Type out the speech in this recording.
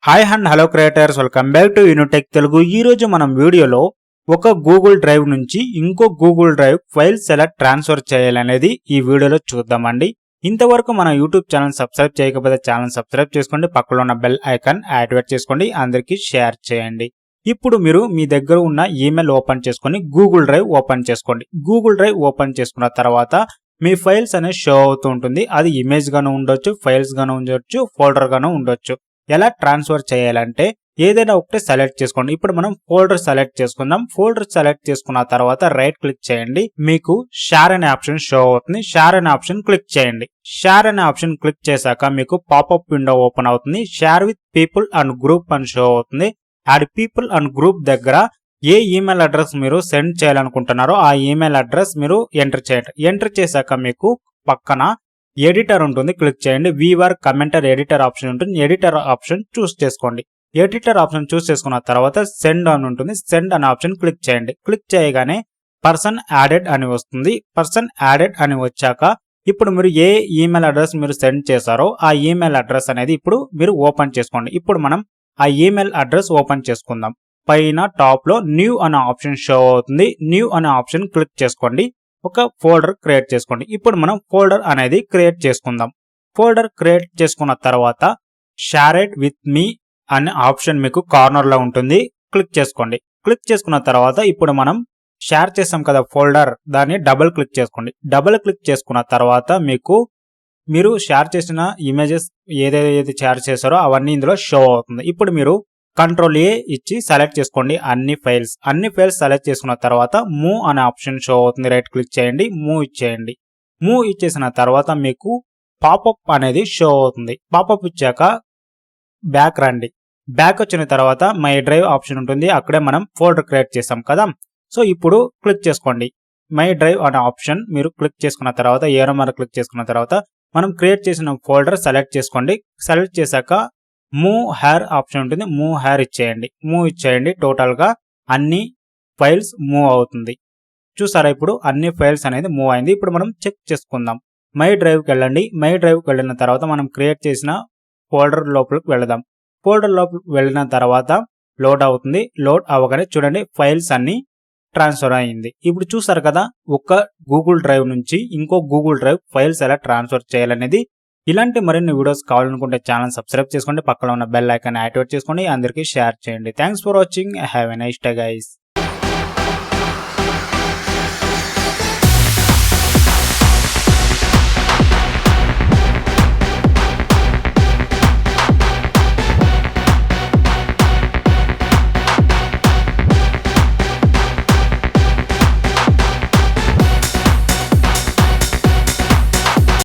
Hi and hello creators, welcome back to Unitech Telugu. ఈ రోజు మనం వీడియోలో ఒక గూగుల్ డ్రైవ్ నుంచి ఇంకో గూగుల్ డ్రైవ్ ఫైల్స్ ఎలా ట్రాన్స్ఫర్ చేయాలనేది ఈ వీడియోలో చూద్దామండి. ఇంతవరకు మన యూట్యూబ్ ఛానల్ సబ్స్క్రైబ్ చేయకపోతే ఛానల్ సబ్స్క్రైబ్ చేసుకోండి, పక్కలో ఉన్న బెల్ ఐకాన్ యాక్టివేట్ చేసుకోండి, అందరికీ షేర్ చేయండి. ఇప్పుడు మీరు మీ దగ్గర ఉన్న ఈమెయిల్ ఓపెన్ చేసుకొని గూగుల్ డ్రైవ్ ఓపెన్ చేసుకోండి. గూగుల్ డ్రైవ్ ఓపెన్ చేసుకున్న తర్వాత మీ ఫైల్స్ అనేది షో అవుతూ ఉంటుంది. అది ఇమేజ్ గాను ఉండొచ్చు, ఫైల్స్ గాను ఉండొచ్చు, ఫోల్డర్ గాను ఉండొచ్చు. ఎలా ట్రాన్స్ఫర్ చేయాలంటే ఏదైనా ఒకటి సెలెక్ట్ చేసుకోండి. ఇప్పుడు మనం ఫోల్డర్ సెలెక్ట్ చేసుకుందాం. ఫోల్డర్ సెలెక్ట్ చేసుకున్న తర్వాత రైట్ క్లిక్ చేయండి. మీకు షేర్ అనే ఆప్షన్ షో అవుతుంది. షేర్ అనే ఆప్షన్ క్లిక్ చేయండి. షేర్ అనే ఆప్షన్ క్లిక్ చేశాక మీకు పాపప్ విండో ఓపెన్ అవుతుంది. Share with people and group అని షో అవుతుంది. యాడ్ పీపుల్ అండ్ గ్రూప్ దగ్గర ఏ ఈమెయిల్ అడ్రస్ మీరు సెండ్ చేయాలనుకుంటున్నారో ఆ ఈమెయిల్ అడ్రస్ మీరు ఎంటర్ చేయండి. ఎంటర్ చేశాక మీకు పక్కన ఎడిటర్ ఉంటుంది, క్లిక్ చేయండి. వీవర్ కమెంటర్ ఎడిటర్ ఆప్షన్ ఉంటుంది. ఎడిటర్ ఆప్షన్ చూస్ చేసుకోండి. ఎడిటర్ ఆప్షన్ చూస్ చేసుకున్న తర్వాత సెండ్ అని ఉంటుంది. సెండ్ అనే ఆప్షన్ క్లిక్ చేయండి. క్లిక్ చేయగానే పర్సన్ యాడెడ్ అని వస్తుంది. పర్సన్ యాడెడ్ అని వచ్చాక ఇప్పుడు మీరు ఏ ఈమెయిల్ అడ్రస్ మీరు సెండ్ చేశారో ఆ ఈమెయిల్ అడ్రస్ అనేది ఇప్పుడు మీరు ఓపెన్ చేసుకోండి. ఇప్పుడు మనం ఆ ఈమెయిల్ అడ్రస్ ఓపెన్ చేసుకుందాం. పైన టాప్ లో న్యూ అనే ఆప్షన్ షో అవుతుంది. న్యూ అనే ఆప్షన్ క్లిక్ చేసుకోండి. ఒక ఫోల్డర్ క్రియేట్ చేసుకోండి. ఇప్పుడు మనం ఫోల్డర్ అనేది క్రియేట్ చేసుకుందాం. ఫోల్డర్ క్రియేట్ చేసుకున్న తర్వాత షేర్ విత్ మీ అనే ఆప్షన్ మీకు కార్నర్ లో ఉంటుంది, క్లిక్ చేసుకోండి. క్లిక్ చేసుకున్న తర్వాత ఇప్పుడు మనం షేర్ చేసాం కదా ఫోల్డర్, దాన్ని డబుల్ క్లిక్ చేసుకోండి. డబుల్ క్లిక్ చేసుకున్న తర్వాత మీరు షేర్ చేసిన ఇమేజెస్ ఏదైతే షేర్ చేశారో అవన్నీ ఇందులో షో అవుతుంది. ఇప్పుడు మీరు కంట్రోల్ ఏ ఇచ్చి సెలెక్ట్ చేసుకోండి అన్ని ఫైల్స్ సెలెక్ట్ చేసుకున్న తర్వాత మూవ్ అనే ఆప్షన్ షో అవుతుంది. రైట్ క్లిక్ చేయండి, మూవ్ ఇచ్చేయండి. మూవ్ ఇచ్చేసిన తర్వాత మీకు పాపప్ అనేది షో అవుతుంది. పాపప్ ఇచ్చాక బ్యాక్ రండి. బ్యాక్ వచ్చిన తర్వాత మై డ్రైవ్ ఆప్షన్ ఉంటుంది. అక్కడే మనం ఫోల్డర్ క్రియేట్ చేసాం కదా, సో ఇప్పుడు క్లిక్ చేసుకోండి. మై డ్రైవ్ అనే ఆప్షన్ మీరు క్లిక్ చేసుకున్న తర్వాత ఏరో మార్క్ క్లిక్ చేసుకున్న తర్వాత మనం క్రియేట్ చేసిన ఫోల్డర్ సెలెక్ట్ చేసుకోండి. సెలెక్ట్ చేశాక మూవ్ హెయిర్ ఆప్షన్ ఉంటుంది, మూవ్ హెయిర్ ఇచ్చేయండి. మూవ్ ఇచ్చేయండి. టోటల్ గా అన్ని ఫైల్స్ మూవ్ అవుతుంది. చూసారా, ఇప్పుడు అన్ని ఫైల్స్ అనేది మూవ్ అయింది. ఇప్పుడు మనం చెక్ చేసుకుందాం. మై డ్రైవ్ కి వెళ్ళండి. మై డ్రైవ్ కి వెళ్ళిన తర్వాత మనం క్రియేట్ చేసిన ఫోల్డర్ లోపలికి వెళదాం. ఫోల్డర్ లోపలికి వెళ్ళిన తర్వాత లోడ్ అవుతుంది. లోడ్ అవ్వగానే చూడండి ఫైల్స్ అన్ని ట్రాన్స్ఫర్ అయ్యింది. ఇప్పుడు చూసారు కదా, ఒక గూగుల్ డ్రైవ్ నుంచి ఇంకో గూగుల్ డ్రైవ్ ఫైల్స్ ఎలా ట్రాన్స్ఫర్ చేయాలనేది. ఇలాంటి మరిన్ని వీడియోస్ కావాలనుకుంటే ఛానల్ సబ్స్క్రైబ్ చేసుకోండి, పక్కన ఉన్న బెల్ ఐకాన్ యాక్టివేట్ చేసుకోండి, అందరికీ షేర్ చేయండి. Thanks for watching. Have a nice day guys.